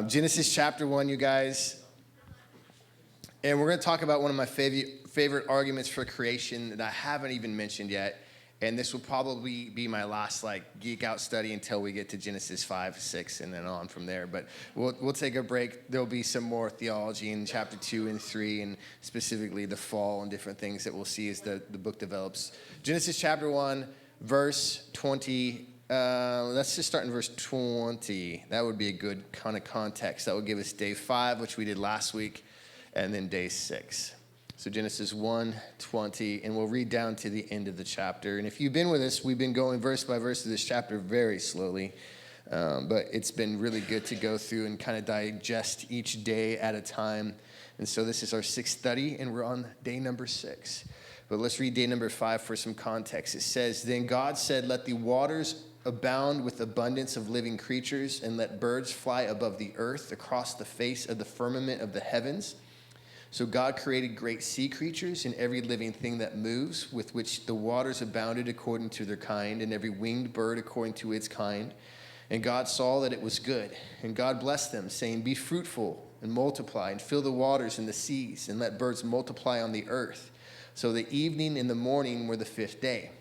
Genesis chapter 1, you guys. And we're going to talk about one of my favorite arguments for creation that I haven't even mentioned yet. And this will probably be my last geek out study until we get to Genesis 5, 6, and then on from there. But we'll take a break. There'll be some more theology in chapter 2 and 3, and specifically the fall and different things that we'll see as the book develops. Genesis chapter 1, verse 20. Let's just start in verse 20. That would be a good kind of context. That would give us day 5, which we did last week, and then day 6. So Genesis 1:20, and we'll read down to the end of the chapter. And if you've been with us, we've been going verse by verse through this chapter very slowly, but it's been really good to go through and kind of digest each day at a time. And so this is our 6th study, and we're on day number 6. But let's read day number 5 for some context. It says, "Then God said, 'Let the waters abound with abundance of living creatures, and let birds fly above the earth across the face of the firmament of the heavens.' So God created great sea creatures and every living thing that moves, with which the waters abounded according to their kind, and every winged bird according to its kind. And God saw that it was good. And God blessed them, saying, 'Be fruitful and multiply, and fill the waters and the seas, and let birds multiply on the earth.' So the evening and the morning were the 5th day.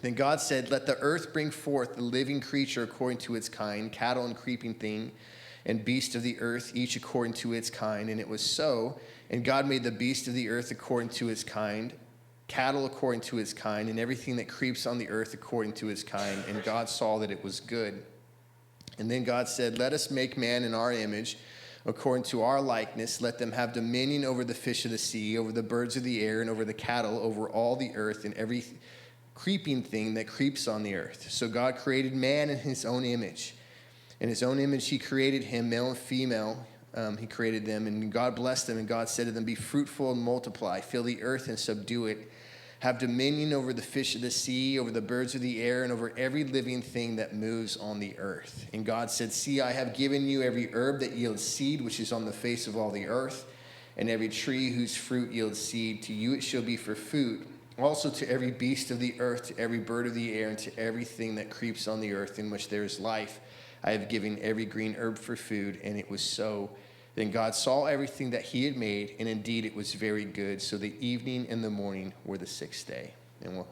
Then God said, 'Let the earth bring forth a living creature according to its kind, cattle and creeping thing, and beast of the earth, each according to its kind.' And it was so. And God made the beast of the earth according to its kind, cattle according to its kind, and everything that creeps on the earth according to its kind. And God saw that it was good. And then God said, 'Let us make man in our image, according to our likeness. Let them have dominion over the fish of the sea, over the birds of the air, and over the cattle, over all the earth, and every creeping thing that creeps on the earth.' So God created man in his own image. In his own image he created him, male and female. He created them, and God blessed them, and God said to them, 'Be fruitful and multiply, fill the earth and subdue it. Have dominion over the fish of the sea, over the birds of the air, and over every living thing that moves on the earth.' And God said, 'See, I have given you every herb that yields seed, which is on the face of all the earth, and every tree whose fruit yields seed. To you it shall be for food. Also to every beast of the earth, to every bird of the air, and to everything that creeps on the earth in which there is life, I have given every green herb for food.' And it was so. Then God saw everything that he had made, and indeed it was very good. So the evening and the morning were the 6th day." And we'll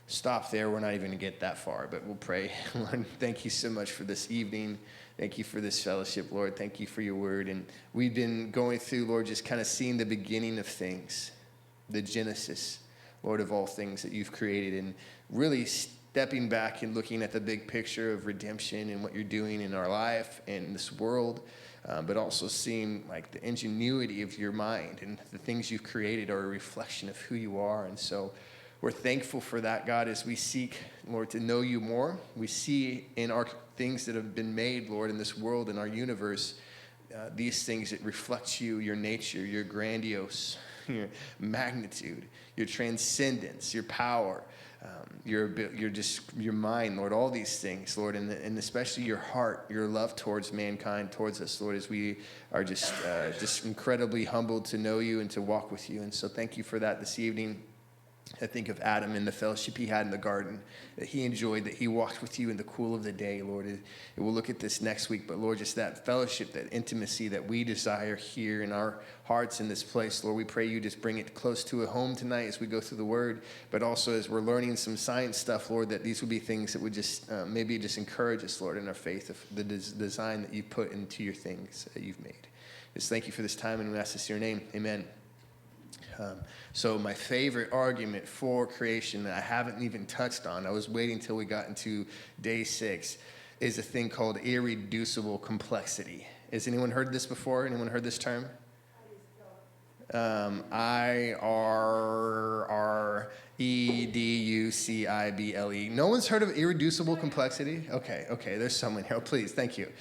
stop there. We're not even going to get that far, but we'll pray. Lord, thank you so much for this evening. Thank you for this fellowship, Lord. Thank you for your word. And we've been going through, Lord, just kind of seeing the beginning of things, the Genesis, Lord, of all things that you've created, and really stepping back and looking at the big picture of redemption and what you're doing in our life and this world. But also seeing the ingenuity of your mind, and the things you've created are a reflection of who you are. And so we're thankful for that, God, as we seek, Lord, to know you more. We see in our things that have been made, Lord, in this world, in our universe, these things that reflect you, your nature, your grandiose, your magnitude, your transcendence, your power, your mind, Lord, all these things, Lord, and especially your heart, your love towards mankind, towards us, Lord, as we are just incredibly humbled to know you and to walk with you. And so thank you for that this evening. I think of Adam and the fellowship he had in the garden that he enjoyed, that he walked with you in the cool of the day, Lord. And we'll look at this next week, but Lord, just that fellowship, that intimacy that we desire here in our hearts in this place, Lord, we pray you just bring it close to a home tonight as we go through the word, but also as we're learning some science stuff, Lord, that these would be things that would just maybe just encourage us, Lord, in our faith of the design that you've put into your things that you've made. Just thank you for this time, and we ask this in your name. Amen. So my favorite argument for creation that I haven't even touched on, I was waiting till we got into day 6, is a thing called irreducible complexity. Has anyone heard this before? Anyone heard this term? irreducible. No one's heard of irreducible complexity? Okay, there's someone here. Oh, please, thank you.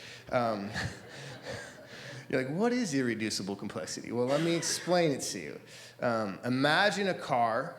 You're like, what is irreducible complexity? Well, let me explain it to you. Imagine a car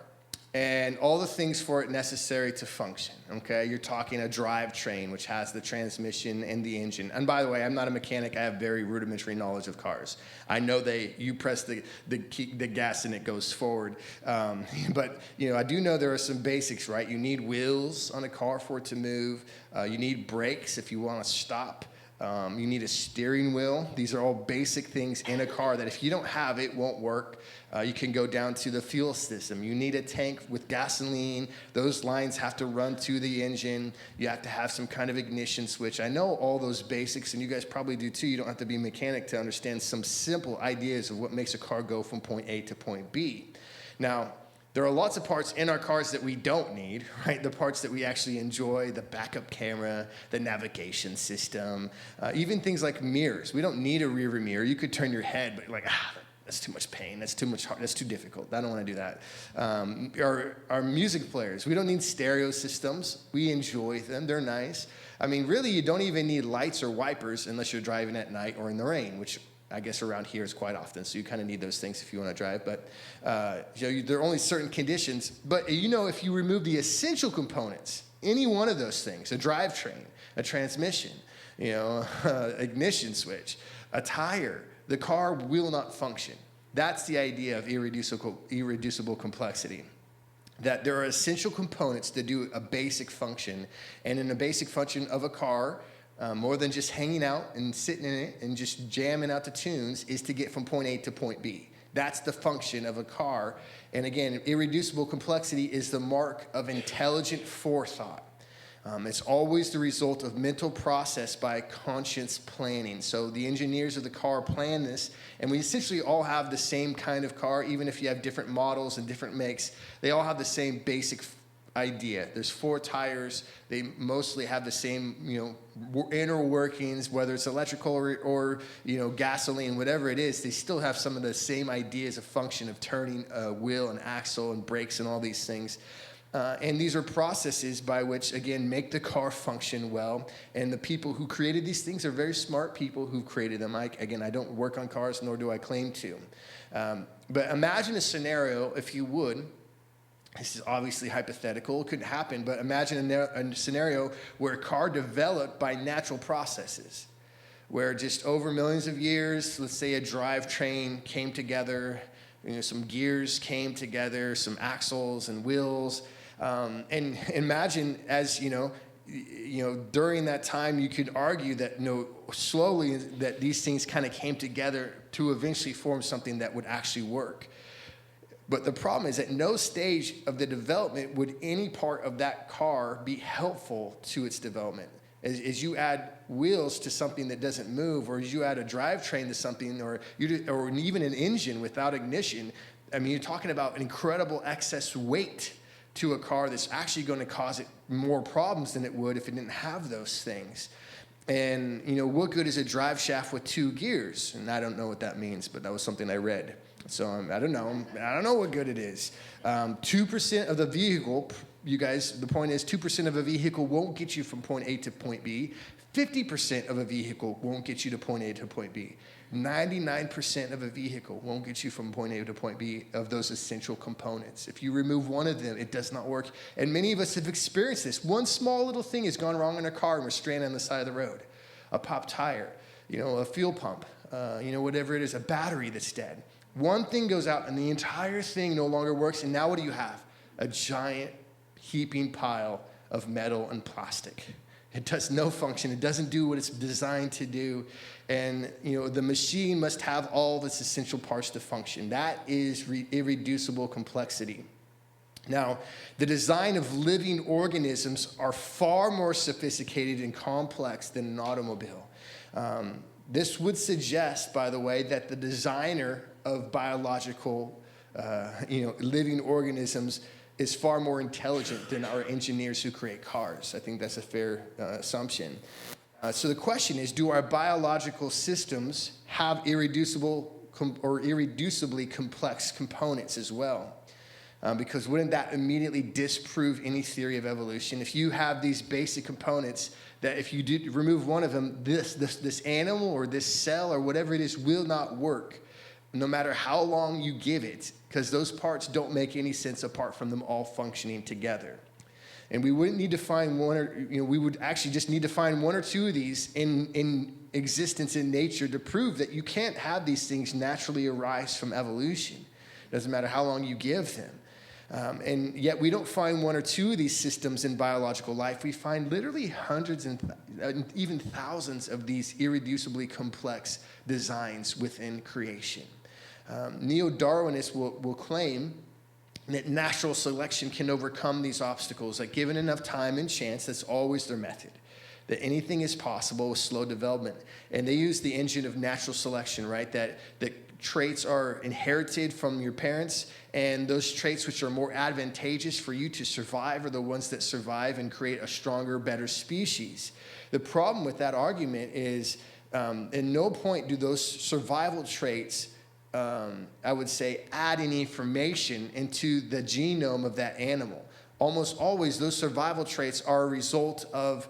and all the things for it necessary to function, okay? You're talking a drivetrain, which has the transmission and the engine. And by the way, I'm not a mechanic. I have very rudimentary knowledge of cars. I know you press the gas and it goes forward. But, I do know there are some basics, right? You need wheels on a car for it to move. You need brakes if you want to stop. You need a steering wheel. These are all basic things in a car that if you don't have, it won't work. You can go down to the fuel system. You need a tank with gasoline. Those lines have to run to the engine. You have to have some kind of ignition switch. I know all those basics, and you guys probably do too. You don't have to be a mechanic to understand some simple ideas of what makes a car go from point A to point B. Now, there are lots of parts in our cars that we don't need, right? The parts that we actually enjoy, the backup camera, the navigation system, even things like mirrors. We don't need a rear view mirror. You could turn your head, but you're like, that's too much pain. That's too much hard. That's too difficult. I don't want to do that. Our music players, we don't need stereo systems. We enjoy them. They're nice. I mean, really, you don't even need lights or wipers unless you're driving at night or in the rain, which I guess around here is quite often, so you kind of need those things if you want to drive. But there are only certain conditions. But if you remove the essential components, any one of those things, a drivetrain, a transmission, ignition switch, a tire, the car will not function. That's the idea of irreducible complexity. That there are essential components that do a basic function, and in a basic function of a car, more than just hanging out and sitting in it and just jamming out the tunes, is to get from point A to point B. That's the function of a car. And again, irreducible complexity is the mark of intelligent forethought. It's always the result of mental process by conscious planning. So the engineers of the car plan this, and we essentially all have the same kind of car, even if you have different models and different makes. They all have the same basic idea. There's 4 tires. They mostly have the same, inner workings, whether it's electrical or gasoline, whatever it is. They still have some of the same ideas of function of turning a wheel and axle and brakes and all these things. And these are processes by which, again, make the car function well. And the people who created these things are very smart people who created them. I don't work on cars, nor do I claim to. But imagine a scenario, if you would. This is obviously hypothetical. It couldn't happen, but imagine a scenario where a car developed by natural processes, where just over millions of years, let's say a drivetrain came together, some gears came together, some axles and wheels, and imagine as during that time, you could argue that slowly that these things kind of came together to eventually form something that would actually work. But the problem is at no stage of the development would any part of that car be helpful to its development. As you add wheels to something that doesn't move, or as you add a drivetrain to something, or even an engine without ignition, you're talking about an incredible excess weight to a car that's actually going to cause it more problems than it would if it didn't have those things. And, what good is a drive shaft with 2 gears? And I don't know what that means, but that was something I read. So I don't know. I don't know what good it is. 2% of the vehicle, you guys, the point is 2% of a vehicle won't get you from point A to point B. 50% of a vehicle won't get you to point A to point B. 99% of a vehicle won't get you from point A to point B of those essential components. If you remove one of them, it does not work. And many of us have experienced this. One small little thing has gone wrong in a car and we're stranded on the side of the road. A popped tire, a fuel pump, whatever it is, a battery that's dead. One thing goes out and the entire thing no longer works, and now what do you have? A giant heaping pile of metal and plastic. It does no function. It doesn't do what it's designed to do. And, the machine must have all of its essential parts to function. That is irreducible complexity. Now, the design of living organisms are far more sophisticated and complex than an automobile. This would suggest, by the way, that the designer of biological, living organisms is far more intelligent than our engineers who create cars. I think that's a fair assumption. So the question is, do our biological systems have irreducibly complex components as well? Because wouldn't that immediately disprove any theory of evolution? If you have these basic components that if you did remove one of them, this animal or this cell or whatever it is will not work, no matter how long you give it, because those parts don't make any sense apart from them all functioning together. And we wouldn't need to find we would actually just need to find 1 or 2 of these in existence in nature to prove that you can't have these things naturally arise from evolution. Doesn't matter how long you give them. And yet we don't find one or two of these systems in biological life. We find literally hundreds and even thousands of these irreducibly complex designs within creation. Neo-Darwinists will claim that natural selection can overcome these obstacles, that given enough time and chance, that's always their method, that anything is possible with slow development. And they use the engine of natural selection, right? That traits are inherited from your parents, and those traits which are more advantageous for you to survive are the ones that survive and create a stronger, better species. The problem with that argument is at no point do those survival traits, I would say, add any information into the genome of that animal. Almost always, those survival traits are a result of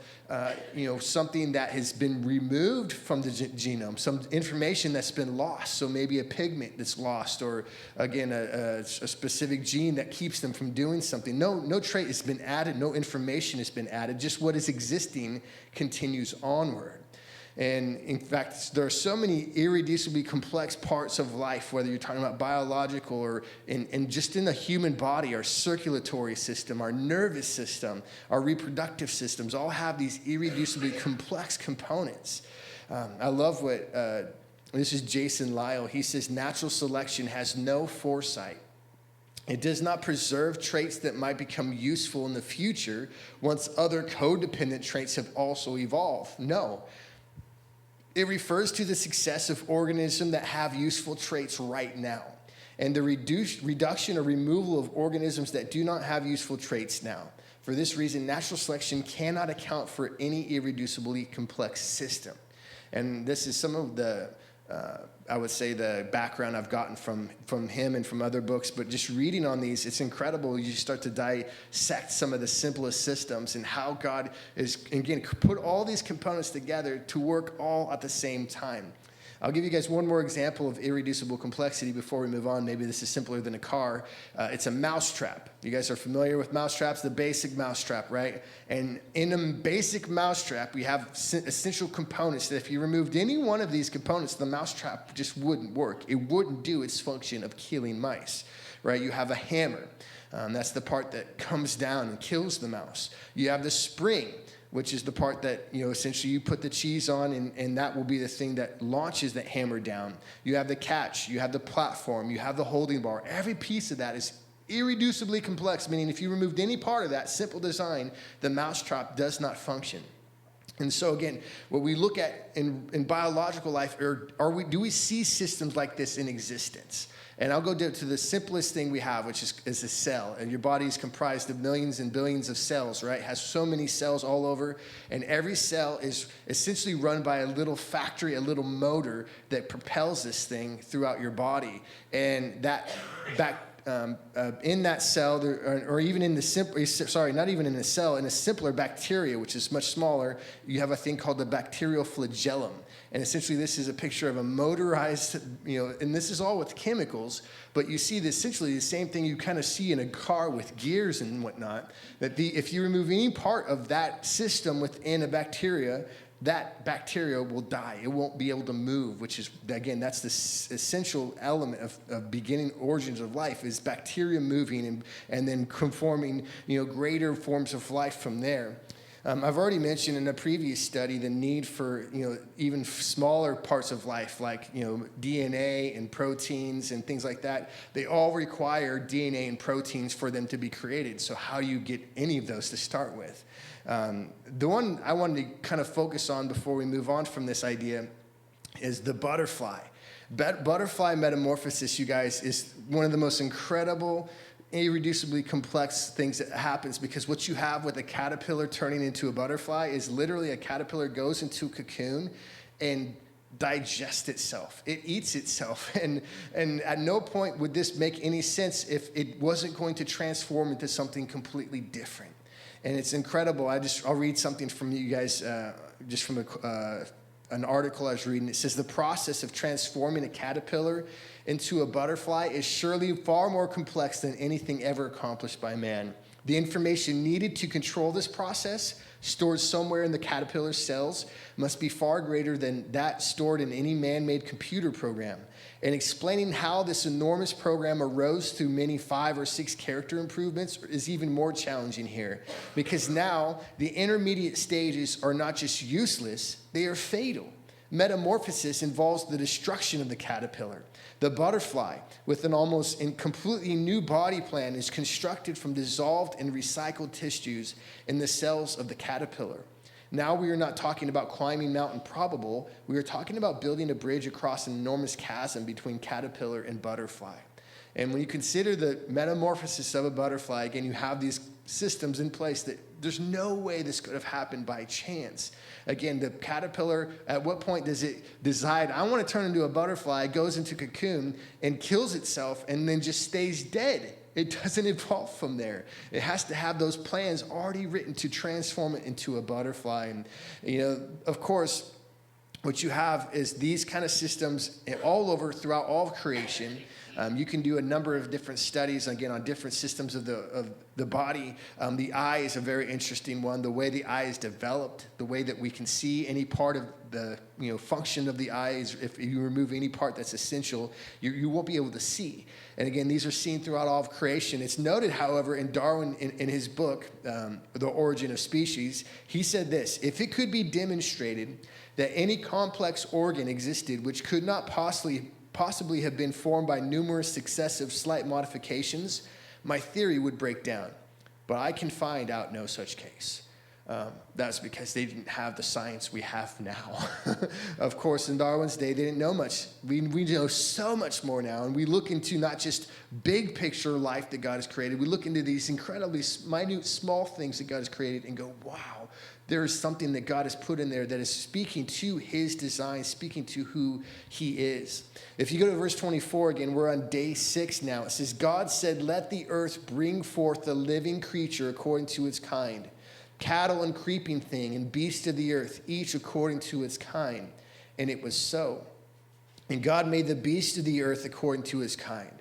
something that has been removed from the genome, some information that's been lost. So maybe a pigment that's lost, or again, a specific gene that keeps them from doing something. No trait has been added, no information has been added. Just what is existing continues onward. And in fact, there are so many irreducibly complex parts of life, whether you're talking about biological or just in the human body, our circulatory system, our nervous system, our reproductive systems, all have these irreducibly complex components. I love what, this is Jason Lyle. He says, natural selection has no foresight. It does not preserve traits that might become useful in the future once other codependent traits have also evolved. No. It refers to the success of organisms that have useful traits right now, and the reduction or removal of organisms that do not have useful traits now. For this reason, natural selection cannot account for any irreducibly complex system. And this is some of the, I would say, the background I've gotten from him and from other books, but just reading on these, it's incredible. You start to dissect some of the simplest systems and how God is, again, put all these components together to work all at the same time. I'll give you guys one more example of irreducible complexity before we move on. Maybe this is simpler than a car. It's a mousetrap. You guys are familiar with mousetraps, the basic mousetrap, right? And in a basic mousetrap, we have essential components that if you removed any one of these components, the mousetrap just wouldn't work. It wouldn't do its function of killing mice, right? You have a hammer. That's the part that comes down and kills the mouse. You have the spring, which is the part that, essentially you put the cheese on, and that will be the thing that launches that hammer down. You have the catch, you have the platform, you have the holding bar. Every piece of that is irreducibly complex, meaning if you removed any part of that simple design, the mousetrap does not function. And so again, what we look at in biological life, do we see systems like this in existence? And I'll go to the simplest thing we have, which is a cell. And your body is comprised of millions and billions of cells, right? It has so many cells all over. And every cell is essentially run by a little factory, a little motor that propels this thing throughout your body. And that in that cell, or even in the not even in the cell, in a simpler bacteria, which is much smaller, you have a thing called the bacterial flagellum. And essentially, this is a picture of a motorized, and this is all with chemicals, but you see essentially the same thing you kind of see in a car with gears and whatnot, that if you remove any part of that system within a bacteria, that bacteria will die. It won't be able to move, which is, again, that's the essential element of beginning origins of life, is bacteria moving and then conforming, greater forms of life from there. I've already mentioned in a previous study the need for, even smaller parts of life, like, DNA and proteins and things like that. They all require DNA and proteins for them to be created. So how do you get any of those to start with? The one I wanted to kind of focus on before we move on from this idea is the butterfly. Butterfly metamorphosis, you guys, is one of the most incredible, irreducibly complex things that happens, because what you have with a caterpillar turning into a butterfly is literally a caterpillar goes into a cocoon and digests itself. It eats itself. And at no point would this make any sense if it wasn't going to transform into something completely different. And it's incredible. I'll read something from you guys, just from an article I was reading. It says, the process of transforming a caterpillar into a butterfly is surely far more complex than anything ever accomplished by man. The information needed to control this process, stored somewhere in the caterpillar's cells, must be far greater than that stored in any man-made computer program. And explaining how this enormous program arose through many 5 or 6 character improvements is even more challenging here, because now the intermediate stages are not just useless, they are fatal. Metamorphosis involves the destruction of the caterpillar. The butterfly, with an almost completely new body plan, is constructed from dissolved and recycled tissues in the cells of the caterpillar. Now we are not talking about climbing Mount Improbable. We are talking about building a bridge across an enormous chasm between caterpillar and butterfly. And when you consider the metamorphosis of a butterfly, again, you have these systems in place that there's no way this could have happened by chance. Again, the caterpillar, at what point does it decide, I want to turn into a butterfly, goes into cocoon and kills itself and then just stays dead? It doesn't evolve from there. It has to have those plans already written to transform it into a butterfly. And, of course, what you have is these kind of systems all over throughout all of creation. You can do a number of different studies, again, on different systems of the body. The eye is a very interesting one. The way the eye is developed, the way that we can see any part of the function of the eye is, if you remove any part that's essential, you won't be able to see. And again, these are seen throughout all of creation. It's noted, however, in Darwin, in his book, The Origin of Species, he said this: if it could be demonstrated that any complex organ existed which could not possibly have been formed by numerous successive slight modifications, my theory would break down. But I can find out no such case. That's because they didn't have the science we have now. Of course, in Darwin's day, they didn't know much. We know so much more now, and we look into not just big picture life that God has created. We look into these incredibly minute, small things that God has created and go, wow, there is something that God has put in there that is speaking to his design, speaking to who he is. If you go to verse 24 again, we're on day 6 now. It says, God said, let the earth bring forth a living creature according to its kind, cattle and creeping thing and beast of the earth, each according to its kind. And it was so. And God made the beast of the earth according to his kind,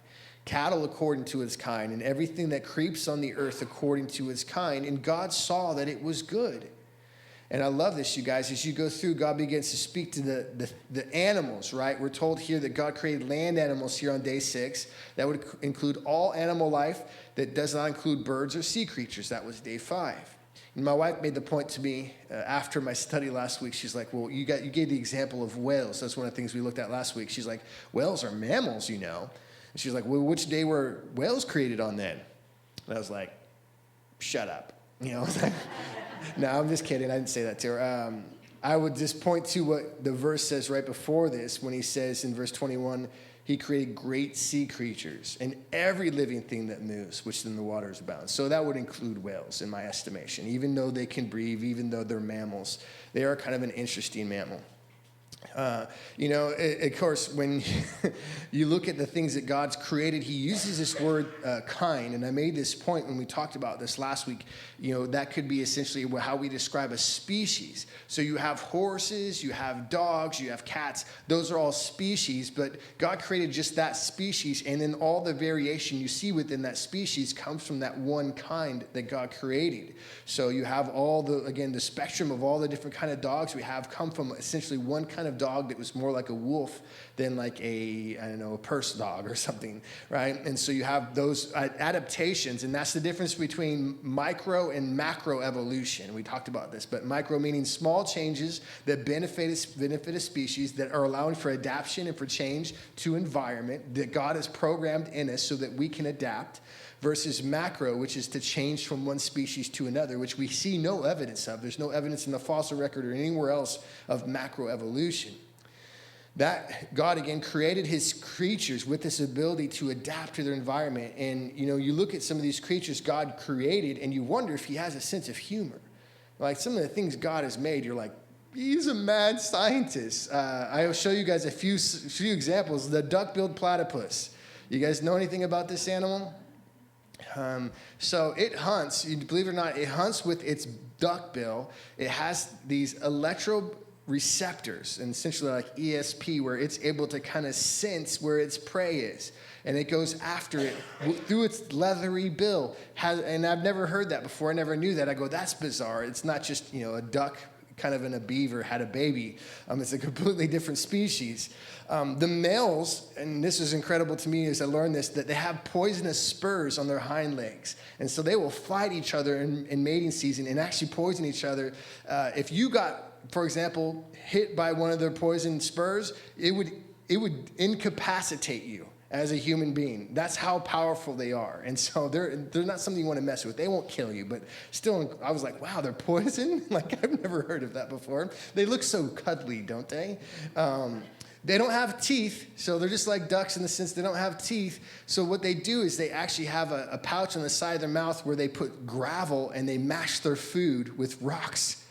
cattle according to its kind, and everything that creeps on the earth according to its kind. And God saw that it was good. And I love this, you guys. As you go through, God begins to speak to the animals, right? We're told here that God created land animals here on day 6. That would include all animal life. That does not include birds or sea creatures. That was day 5. And my wife made the point to me after my study last week. She's like, well, you gave the example of whales. That's one of the things we looked at last week. She's like, whales are mammals, And she's like, well, which day were whales created on then? And I was like, shut up. No, I'm just kidding. I didn't say that to her. I would just point to what the verse says right before this when he says in verse 21, he created great sea creatures and every living thing that moves, which in the waters abounds. So that would include whales in my estimation. Even though they can breathe, even though they're mammals, they are kind of an interesting mammal. Of course, when you look at the things that God's created, he uses this word kind. And I made this point when we talked about this last week. That could be essentially how we describe a species. So you have horses, you have dogs, you have cats. Those are all species, but God created just that species. And then all the variation you see within that species comes from that one kind that God created. So you have the spectrum of all the different kind of dogs we have come from essentially one kind of dog that was more like a wolf than like a purse dog or something, right? And so you have those adaptations, and that's the difference between micro and macro evolution. We talked about this, but micro meaning small changes that benefit a species, that are allowing for adaptation and for change to environment that God has programmed in us so that we can adapt, versus macro, which is to change from one species to another, which we see no evidence of. There's no evidence in the fossil record or anywhere else of macroevolution. That God, again, created his creatures with this ability to adapt to their environment. And, you look at some of these creatures God created, and you wonder if he has a sense of humor. Like some of the things God has made, you're like, he's a mad scientist. I'll show you guys a few examples. The duck-billed platypus. You guys know anything about this animal? So it hunts, believe it or not, it hunts with its duck bill. It has these receptors, and essentially like ESP, where it's able to kind of sense where its prey is. And it goes after it through its leathery bill. And I've never heard that before. I never knew that. I go, that's bizarre. It's not just, a duck kind of in a beaver had a baby. It's a completely different species. The males, and this is incredible to me as I learned this, that they have poisonous spurs on their hind legs. And so they will fight each other in mating season and actually poison each other. If you got, for example, hit by one of their poison spurs, it would incapacitate you as a human being. That's how powerful they are. And so they're not something you want to mess with. They won't kill you, but still, I was like, wow, they're poison? Like, I've never heard of that before. They look so cuddly, don't they? They don't have teeth, so they're just like ducks in the sense they don't have teeth. So what they do is they actually have a pouch on the side of their mouth where they put gravel and they mash their food with rocks.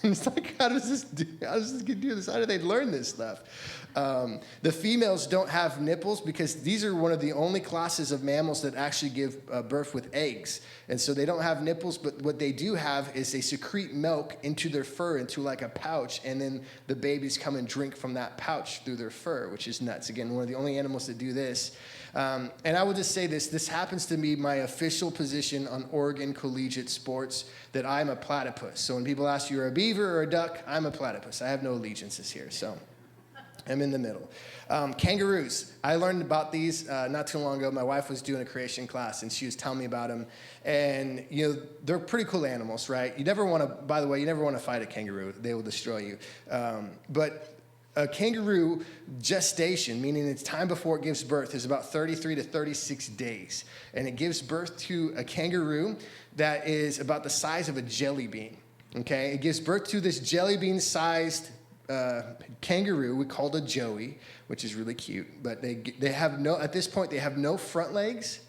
It's like, how does this kid do this? How do they learn this stuff? The females don't have nipples because these are one of the only classes of mammals that actually give birth with eggs. And so they don't have nipples, but what they do have is they secrete milk into their fur, into like a pouch, and then the babies come and drink from that pouch through their fur, which is nuts. Again, one of the only animals that do this. And I will just say this happens to be my official position on Oregon collegiate sports, that I'm a platypus. So when people ask you, you're a beaver or a duck, I'm a platypus. I have no allegiances here, so I'm in the middle. Kangaroos. I learned about these not too long ago. My wife was doing a creation class, and she was telling me about them. And, they're pretty cool animals, right? You never want to fight a kangaroo. They will destroy you. But a kangaroo gestation, meaning its time before it gives birth, is about 33 to 36 days. And it gives birth to a kangaroo that is about the size of a jelly bean, okay? It gives birth to this jelly bean-sized kangaroo we called a joey, which is really cute. But they have no front legs.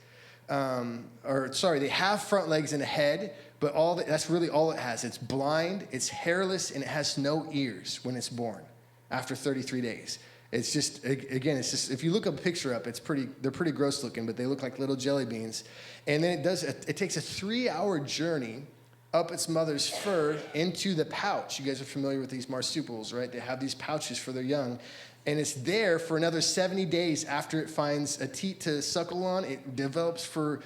They have front legs and a head, but that's really all it has. It's blind, it's hairless, and it has no ears when it's born. After 33 days. It's just, if you look a picture up, they're pretty gross looking, but they look like little jelly beans. And then it takes a 3-hour journey up its mother's fur into the pouch. You guys are familiar with these marsupials, right? They have these pouches for their young. And it's there for another 70 days after it finds a teat to suckle on. It develops for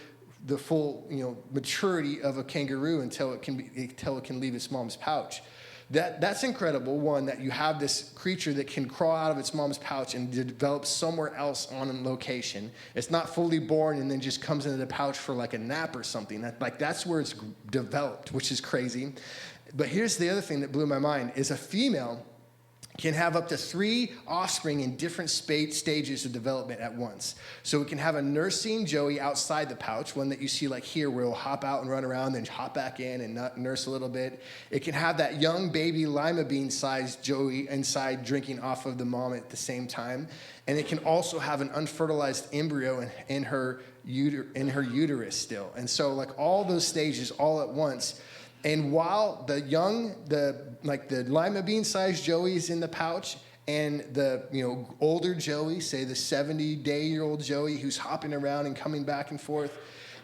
the full, maturity of a kangaroo until it can leave its mom's pouch. That's incredible, one, that you have this creature that can crawl out of its mom's pouch and develop somewhere else on a location. It's not fully born and then just comes into the pouch for like a nap or something. That's where it's developed, which is crazy. But here's the other thing that blew my mind, is a female can have up to 3 offspring in different stages of development at once. So it can have a nursing joey outside the pouch, one that you see like here, where it'll hop out and run around, then hop back in and nurse a little bit. It can have that young baby lima bean-sized joey inside drinking off of the mom at the same time. And it can also have an unfertilized embryo in her uterus still. And so like all those stages all at once. And while the lima bean-sized joey is in the pouch, and the older joey, say the 70-day-old joey who's hopping around and coming back and forth,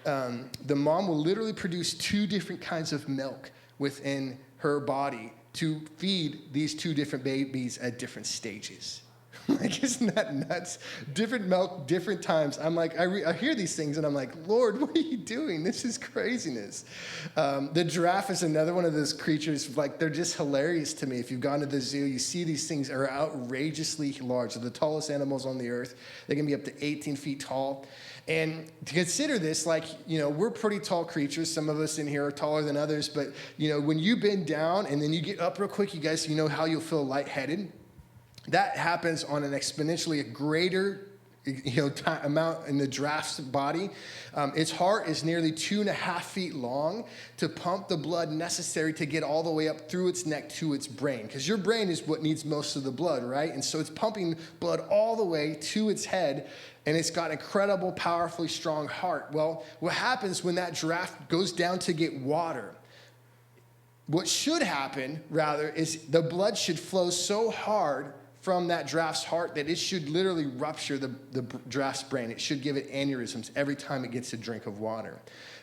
the mom will literally produce 2 different kinds of milk within her body to feed these 2 different babies at different stages. Like, isn't that nuts? Different milk, different times. I'm like, I hear these things and I'm like, Lord, what are you doing? This is craziness. The giraffe is another one of those creatures, like, they're just hilarious to me. If you've gone to the zoo, you see these things are outrageously large. They're the tallest animals on the earth. They can be up to 18 feet tall. And to consider this, we're pretty tall creatures. Some of us in here are taller than others. But, when you bend down and then you get up real quick, you guys, how you'll feel lightheaded? That happens on an exponentially greater amount in the giraffe's body. Its heart is nearly 2.5 feet long to pump the blood necessary to get all the way up through its neck to its brain. Because your brain is what needs most of the blood, right? And so it's pumping blood all the way to its head, and it's got an incredible, powerfully strong heart. Well, what happens when that giraffe goes down to get water? What should happen, rather, is the blood should flow so hard from that giraffe's heart that it should literally rupture the giraffe's brain. It should give it aneurysms every time it gets a drink of water.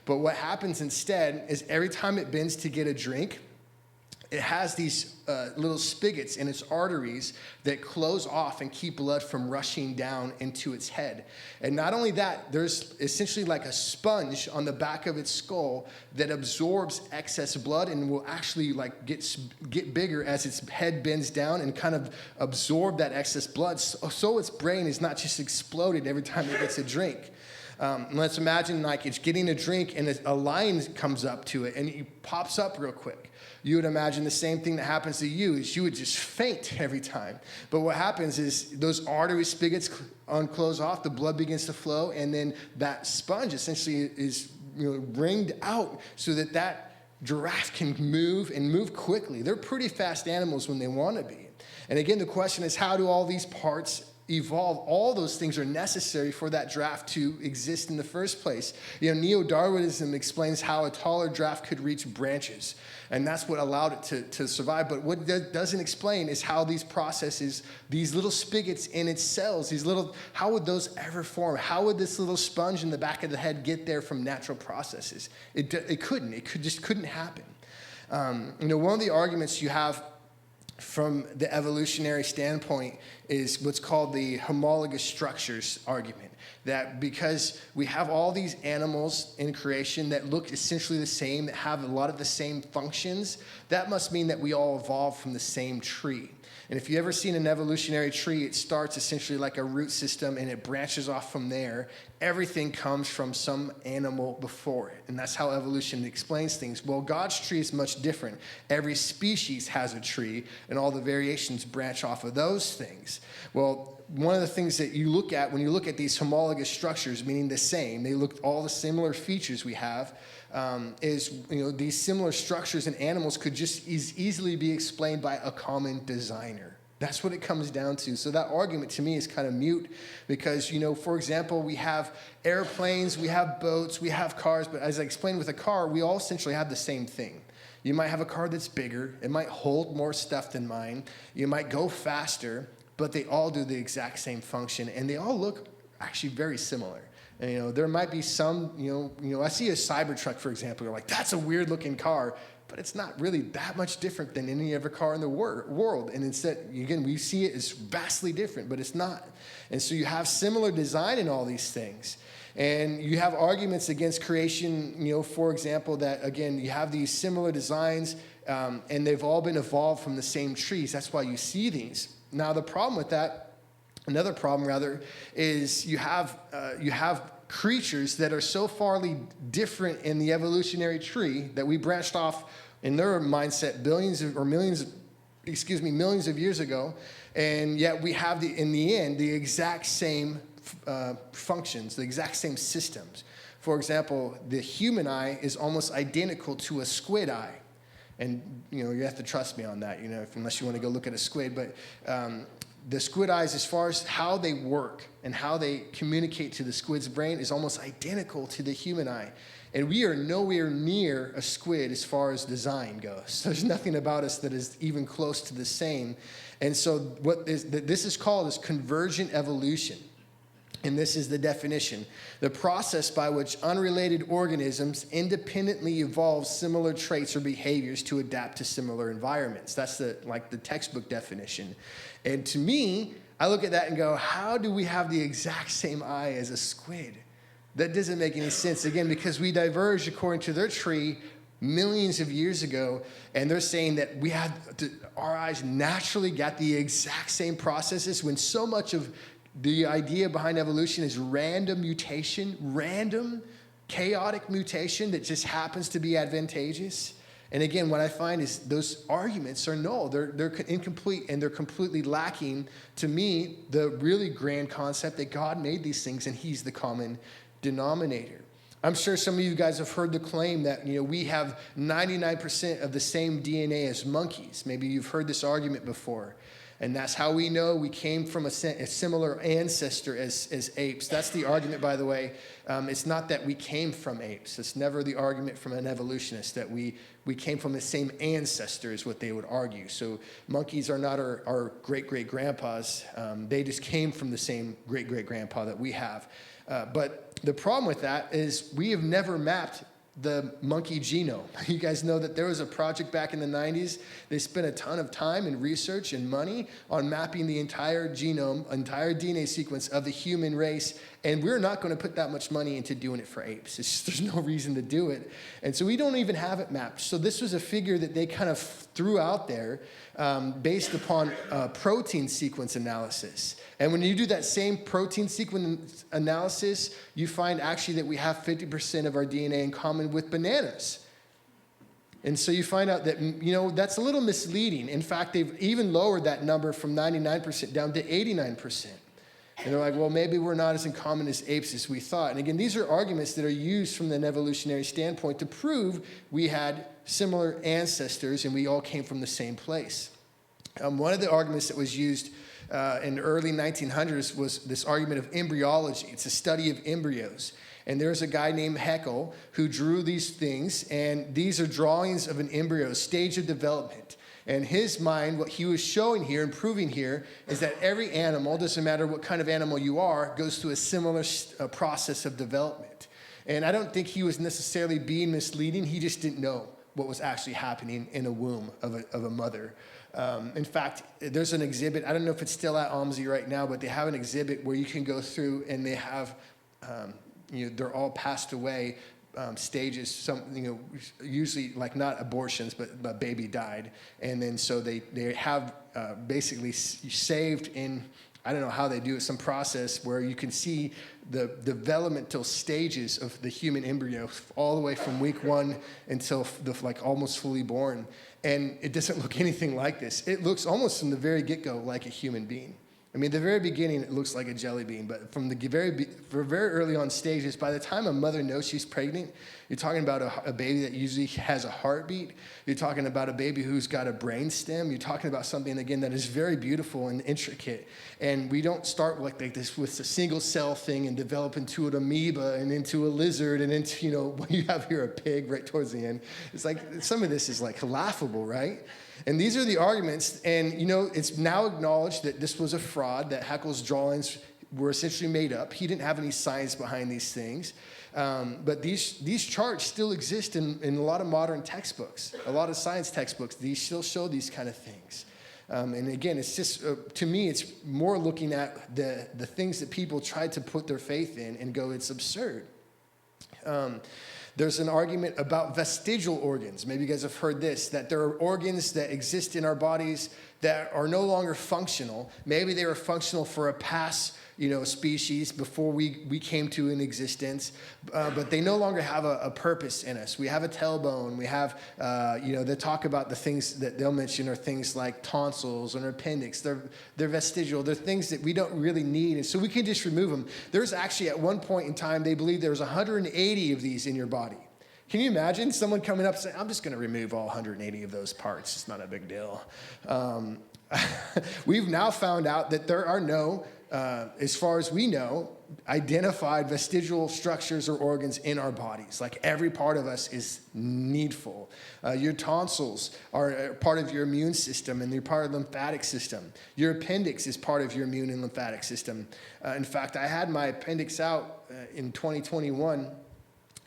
But what happens instead is every time it bends to get a drink, it has these little spigots in its arteries that close off and keep blood from rushing down into its head. And not only that, there's essentially like a sponge on the back of its skull that absorbs excess blood and will actually like get bigger as its head bends down and kind of absorb that excess blood, so its brain is not just exploded every time it gets a drink. Let's imagine like it's getting a drink and a lion comes up to it and it pops up real quick. You would imagine the same thing that happens to you is you would just faint every time. But what happens is those artery spigots unclose off, the blood begins to flow, and then that sponge essentially is wringed out so that giraffe can move quickly. They're pretty fast animals when they want to be. And again, the question is, how do all these parts evolve? All those things are necessary for that giraffe to exist in the first place. Neo-Darwinism explains how a taller giraffe could reach branches, and that's what allowed it to survive. But what it doesn't explain is how these processes, these little spigots in its cells, how would those ever form? How would this little sponge in the back of the head get there from natural processes? It couldn't. It just couldn't happen. One of the arguments you have from the evolutionary standpoint is what's called the homologous structures argument. That because we have all these animals in creation that look essentially the same, that have a lot of the same functions, that must mean that we all evolved from the same tree. And if you've ever seen an evolutionary tree, it starts essentially like a root system and it branches off from there. Everything comes from some animal before it. And that's how evolution explains things. Well, God's tree is much different. Every species has a tree, and all the variations branch off of those things. Well, one of the things that you look at when you look at these homologous structures, meaning the same, they look all the similar features we have, these similar structures in animals could just easily be explained by a common designer. That's what it comes down to. So that argument to me is kind of mute because, for example, we have airplanes, we have boats, we have cars, but as I explained with a car, we all essentially have the same thing. You might have a car that's bigger, it might hold more stuff than mine, you might go faster, but they all do the exact same function, and they all look actually very similar. And, there might be some, I see a Cybertruck, for example, you're like, that's a weird looking car, but it's not really that much different than any other car in the world. And instead, again, we see it as vastly different, but it's not. And so you have similar design in all these things. And you have arguments against creation, for example, that, again, you have these similar designs, and they've all been evolved from the same trees. That's why you see these. Now, the problem with that, another problem rather, is you have creatures that are so farly different in the evolutionary tree that we branched off in their mindset millions of years ago, and yet we have in the end the exact same functions, the exact same systems. For example, the human eye is almost identical to a squid eye. And, you have to trust me on that, unless you want to go look at a squid. But the squid eyes, as far as how they work and how they communicate to the squid's brain, is almost identical to the human eye. And we are nowhere near a squid as far as design goes. There's nothing about us that is even close to the same. And so this is called is convergent evolution. And this is the definition: the process by which unrelated organisms independently evolve similar traits or behaviors to adapt to similar environments. That's the textbook definition. And to me, I look at that and go, how do we have the exact same eye as a squid? That doesn't make any sense. Again, because we diverged according to their tree millions of years ago, and they're saying that our eyes naturally got the exact same processes when so much of the idea behind evolution is random mutation, random, chaotic mutation that just happens to be advantageous. And again, what I find is those arguments are null. They're incomplete, and they're completely lacking, to me, the really grand concept that God made these things and he's the common denominator. I'm sure some of you guys have heard the claim that we have 99% of the same DNA as monkeys. Maybe you've heard this argument before. And that's how we know we came from a similar ancestor as apes. That's the argument, by the way. It's not that we came from apes. It's never the argument from an evolutionist that we came from the same ancestor is what they would argue. So monkeys are not our great-great-grandpas. They just came from the same great-great-grandpa that we have. But the problem with that is we have never mapped the monkey genome. You guys know that there was a project back in the 90s. They spent a ton of time and research and money on mapping the entire genome, entire DNA sequence of the human race. And we're not going to put that much money into doing it for apes. There's no reason to do it. And so we don't even have it mapped. So this was a figure that they kind of threw out there based upon protein sequence analysis. And when you do that same protein sequence analysis, you find actually that we have 50% of our DNA in common with bananas. And so you find out that, that's a little misleading. In fact, they've even lowered that number from 99% down to 89%. And they're like, well, maybe we're not as in common as apes as we thought. And again, these are arguments that are used from an evolutionary standpoint to prove we had similar ancestors and we all came from the same place. One of the arguments that was used in the early 1900s was this argument of embryology. It's a study of embryos. And there's a guy named Haeckel who drew these things, and these are drawings of an embryo, stage of development. And his mind, what he was showing here and proving here is that every animal, doesn't matter what kind of animal you are, goes through a similar process of development. And I don't think he was necessarily being misleading. He just didn't know what was actually happening in a womb of a mother. In fact, there's an exhibit. I don't know if it's still at OMSI right now, but they have an exhibit where you can go through and they have, they're all passed away stages, usually like not abortions, but baby died. And then so they have basically saved in, I don't know how they do it, some process where you can see the developmental stages of the human embryo all the way from week 1 until almost fully born. And it doesn't look anything like this. It looks almost from the very get-go like a human being. I mean, the very beginning, it looks like a jelly bean, but from the very early on stages, by the time a mother knows she's pregnant, you're talking about a baby that usually has a heartbeat. You're talking about a baby who's got a brain stem. You're talking about something, again, that is very beautiful and intricate. And we don't start like this with a single cell thing and develop into an amoeba and into a lizard and into, when you have here a pig right towards the end. It's like some of this is like laughable, right? And these are the arguments, and it's now acknowledged that this was a fraud, that Haeckel's drawings were essentially made up. He didn't have any science behind these things. But these charts still exist in a lot of modern textbooks, a lot of science textbooks. These still show these kind of things. And again, it's just, to me, it's more looking at the things that people try to put their faith in and go, it's absurd. There's an argument about vestigial organs. Maybe you guys have heard this, that there are organs that exist in our bodies that are no longer functional. Maybe they were functional for a past, species before we came to an existence, but they no longer have a purpose in us. We have a tailbone. We have, they talk about the things that they'll mention are things like tonsils and appendix. They're vestigial. They're things that we don't really need, and so we can just remove them. There's actually, at one point in time, they believe there was 180 of these in your body. Can you imagine someone coming up and saying, I'm just going to remove all 180 of those parts. It's not a big deal. We've now found out that there are no, as far as we know, identified vestigial structures or organs in our bodies. Like every part of us is needful. Your tonsils are part of your immune system and they're part of the lymphatic system. Your appendix is part of your immune and lymphatic system. In fact, I had my appendix out in 2021,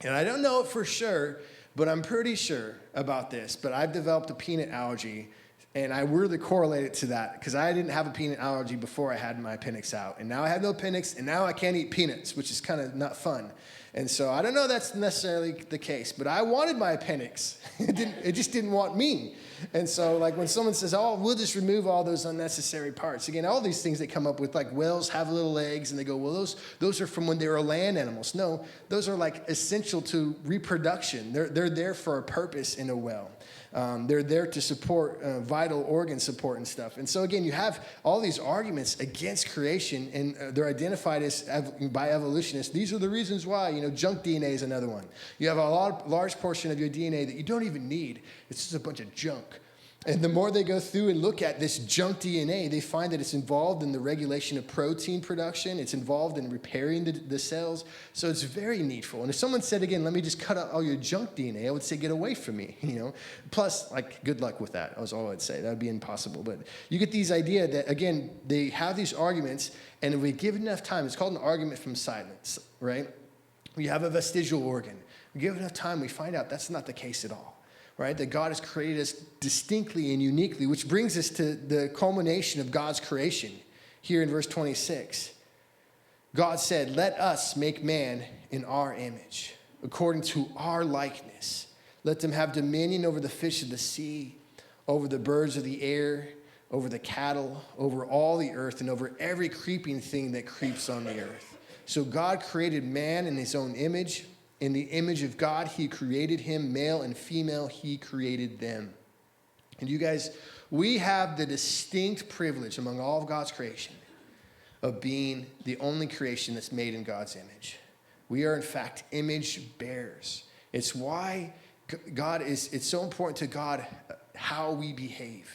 and I don't know it for sure, but I'm pretty sure about this. But I've developed a peanut allergy. And I really correlate it to that because I didn't have a peanut allergy before I had my appendix out. And now I have no appendix, and now I can't eat peanuts, which is kind of not fun. And so I don't know that's necessarily the case, but I wanted my appendix. It just didn't want me. And so like when someone says, oh, we'll just remove all those unnecessary parts. Again, all these things they come up with, like whales have little legs, and they go, well, those are from when they were land animals. No, those are like essential to reproduction. They're there for a purpose in a whale. They're there to support vital organ support and stuff. And so again, you have all these arguments against creation, and they're identified as by evolutionists. These are the reasons why. Junk DNA is another one. You have a large portion of your DNA that you don't even need. It's just a bunch of junk. And the more they go through and look at this junk DNA, they find that it's involved in the regulation of protein production. It's involved in repairing the cells. So it's very needful. And if someone said, again, let me just cut out all your junk DNA, I would say, get away from me, Plus, good luck with that. That's all I'd say. That would be impossible. But you get these idea that, again, they have these arguments, and if we give enough time, it's called an argument from silence, right? We have a vestigial organ. We give enough time, we find out that's not the case at all, right? That God has created us distinctly and uniquely, which brings us to the culmination of God's creation here in verse 26. God said, let us make man in our image, according to our likeness. Let them have dominion over the fish of the sea, over the birds of the air, over the cattle, over all the earth, and over every creeping thing that creeps on the earth. So God created man in his own image. In the image of God, he created him, male and female, he created them. And you guys, we have the distinct privilege among all of God's creation of being the only creation that's made in God's image. We are, in fact, image bearers. It's why it's so important to God how we behave.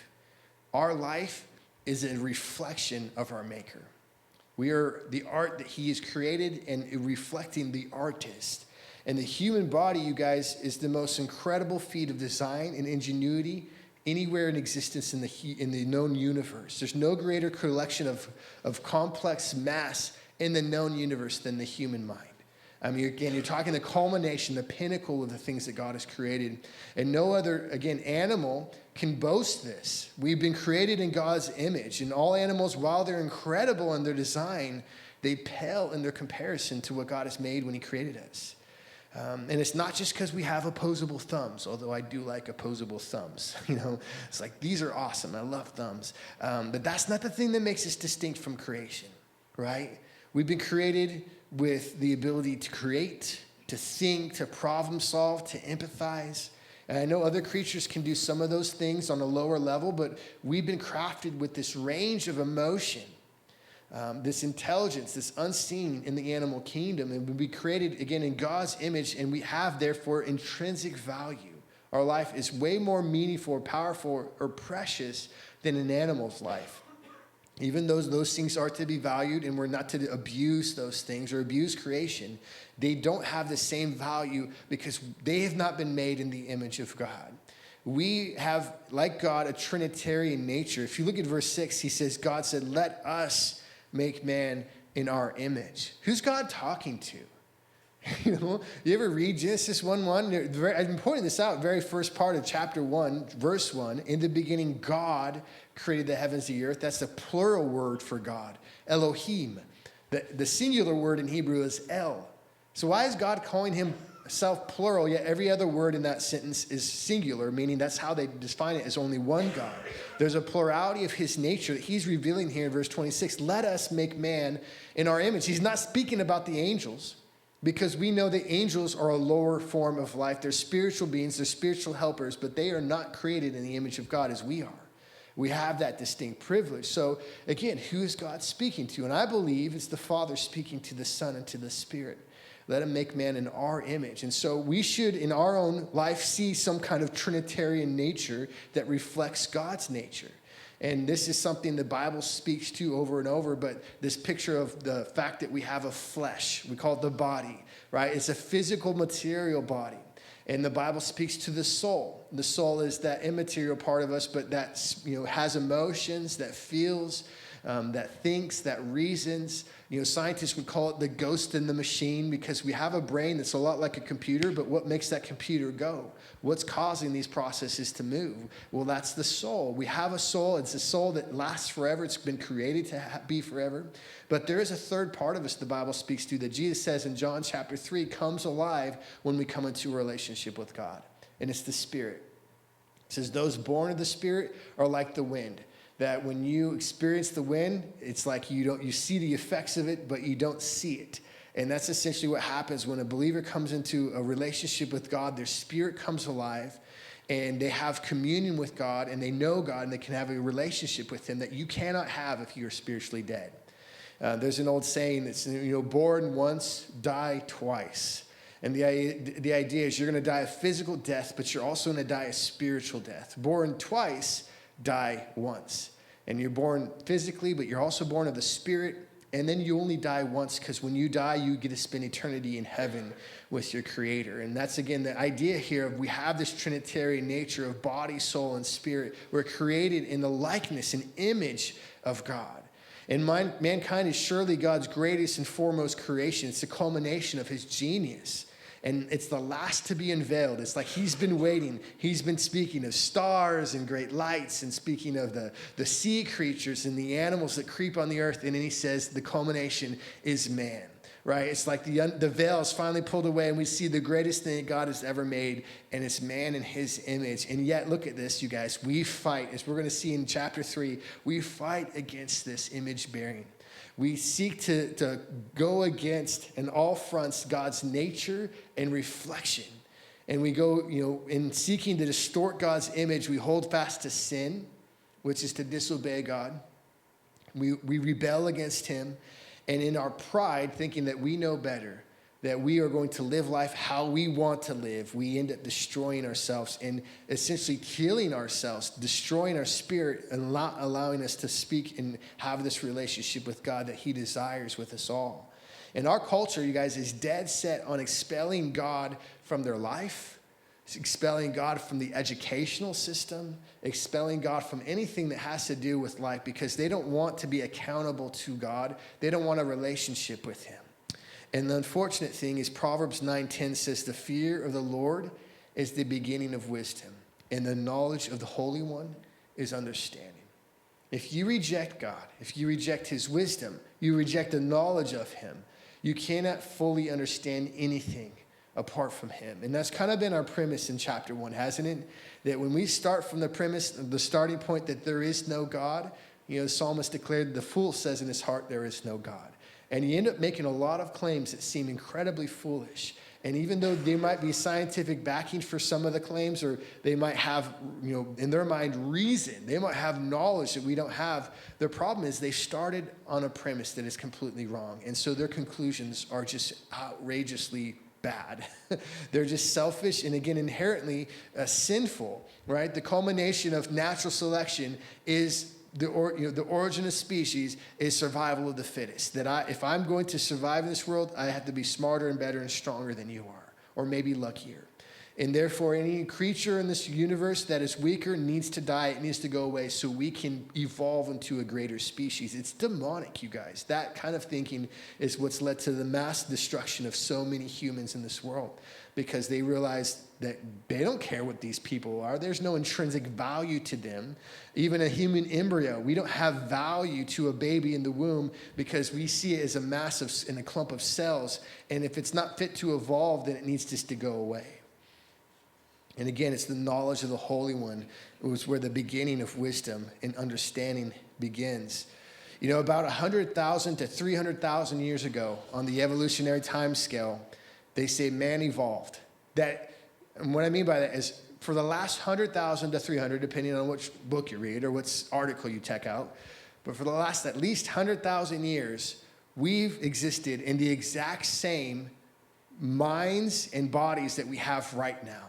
Our life is a reflection of our Maker. We are the art that he has created and reflecting the artist. And the human body, you guys, is the most incredible feat of design and ingenuity anywhere in existence in the known universe. There's no greater collection of complex mass in the known universe than the human mind. I mean, again, you're talking the culmination, the pinnacle of the things that God has created. And no other, again, animal can boast this. We've been created in God's image. And all animals, while they're incredible in their design, they pale in their comparison to what God has made when he created us. And it's not just because we have opposable thumbs, although I do like opposable thumbs. It's like, these are awesome. I love thumbs. But that's not the thing that makes us distinct from creation, right? We've been created with the ability to create, to think, to problem solve, to empathize. And I know other creatures can do some of those things on a lower level, but we've been crafted with this range of emotion, this intelligence, this unseen in the animal kingdom. And we created, again, in God's image, and we have, therefore, intrinsic value. Our life is way more meaningful or powerful or precious than an animal's life. Even though those things are to be valued, and we're not to abuse those things or abuse creation, they don't have the same value because they have not been made in the image of God. We have, like God, a Trinitarian nature. If you look at verse 6, he says, God said, let us make man in our image. Who's God talking to? You ever read Genesis 1:1? I've been pointing this out, very first part of chapter 1, verse 1. In the beginning, God created the heavens and the earth. That's the plural word for God, Elohim. The singular word in Hebrew is El. So why is God calling himself plural, yet every other word in that sentence is singular, meaning that's how they define it as only one God. There's a plurality of his nature that he's revealing here in verse 26. Let us make man in our image. He's not speaking about the angels, because we know the angels are a lower form of life. They're spiritual beings, they're spiritual helpers, but they are not created in the image of God as we are. We have that distinct privilege. So again, who is God speaking to? And I believe it's the Father speaking to the Son and to the Spirit. Let him make man in our image. And so we should, in our own life, see some kind of Trinitarian nature that reflects God's nature. And this is something the Bible speaks to over and over, but this picture of the fact that we have a flesh, we call it the body, right? It's a physical, material body. And the Bible speaks to the soul. The soul is that immaterial part of us, but that has emotions, that feels, that thinks, that reasons. Scientists would call it the ghost in the machine, because we have a brain that's a lot like a computer, but what makes that computer go? What's causing these processes to move? Well, that's the soul. We have a soul. It's a soul that lasts forever. It's been created to be forever. But there is a third part of us the Bible speaks to that Jesus says in John chapter 3 comes alive when we come into a relationship with God. And it's the Spirit. It says those born of the Spirit are like the wind. That when you experience the wind, it's like you see the effects of it, but you don't see it. And that's essentially what happens when a believer comes into a relationship with God. Their spirit comes alive, and they have communion with God, and they know God, and they can have a relationship with him that you cannot have if you're spiritually dead. There's an old saying that's, born once, die twice. And the idea is you're going to die a physical death, but you're also going to die a spiritual death. Born twice, die once. And you're born physically, but you're also born of the Spirit. And then you only die once, because when you die, you get to spend eternity in heaven with your Creator. And that's, again, the idea here of we have this Trinitarian nature of body, soul, and spirit. We're created in the likeness and image of God. And mankind is surely God's greatest and foremost creation. It's the culmination of his genius. And it's the last to be unveiled. It's like he's been waiting. He's been speaking of stars and great lights and speaking of the sea creatures and the animals that creep on the earth. And then he says the culmination is man, right? It's like the veil is finally pulled away and we see the greatest thing God has ever made, and it's man in his image. And yet, look at this, you guys. We fight, as we're going to see in chapter 3, we fight against this image bearing. We seek to go against in all fronts God's nature and reflection. And we go, in seeking to distort God's image, we hold fast to sin, which is to disobey God. We rebel against him. And in our pride, thinking that we know better, that we are going to live life how we want to live, we end up destroying ourselves and essentially killing ourselves, destroying our spirit, and not allowing us to speak and have this relationship with God that he desires with us all. And our culture, you guys, is dead set on expelling God from their life, expelling God from the educational system, expelling God from anything that has to do with life, because they don't want to be accountable to God. They don't want a relationship with him. And the unfortunate thing is Proverbs 9:10 says, the fear of the Lord is the beginning of wisdom, and the knowledge of the Holy One is understanding. If you reject God, if you reject his wisdom, you reject the knowledge of him, you cannot fully understand anything apart from him. And that's kind of been our premise in chapter 1, hasn't it? That when we start from the premise, the starting point that there is no God, the psalmist declared, the fool says in his heart, there is no God. And you end up making a lot of claims that seem incredibly foolish. And even though there might be scientific backing for some of the claims, or they might have, in their mind, reason, they might have knowledge that we don't have, their problem is they started on a premise that is completely wrong. And so their conclusions are just outrageously bad. They're just selfish and, again, inherently sinful, right? The culmination of natural selection is the origin of species is survival of the fittest. That if I'm going to survive in this world, I have to be smarter and better and stronger than you are, or maybe luckier. And therefore, any creature in this universe that is weaker needs to die. It needs to go away so we can evolve into a greater species. It's demonic, you guys. That kind of thinking is what's led to the mass destruction of so many humans in this world, because they realize that they don't care what these people are. There's no intrinsic value to them. Even a human embryo, we don't have value to a baby in the womb because we see it as a mass in a clump of cells. And if it's not fit to evolve, then it needs just to go away. And again, it's the knowledge of the Holy One. It was where the beginning of wisdom and understanding begins. About 100,000 to 300,000 years ago on the evolutionary time scale, they say man evolved. And what I mean by that is for the last 100,000 to 300, depending on which book you read or which article you check out, but for the last at least 100,000 years, we've existed in the exact same minds and bodies that we have right now.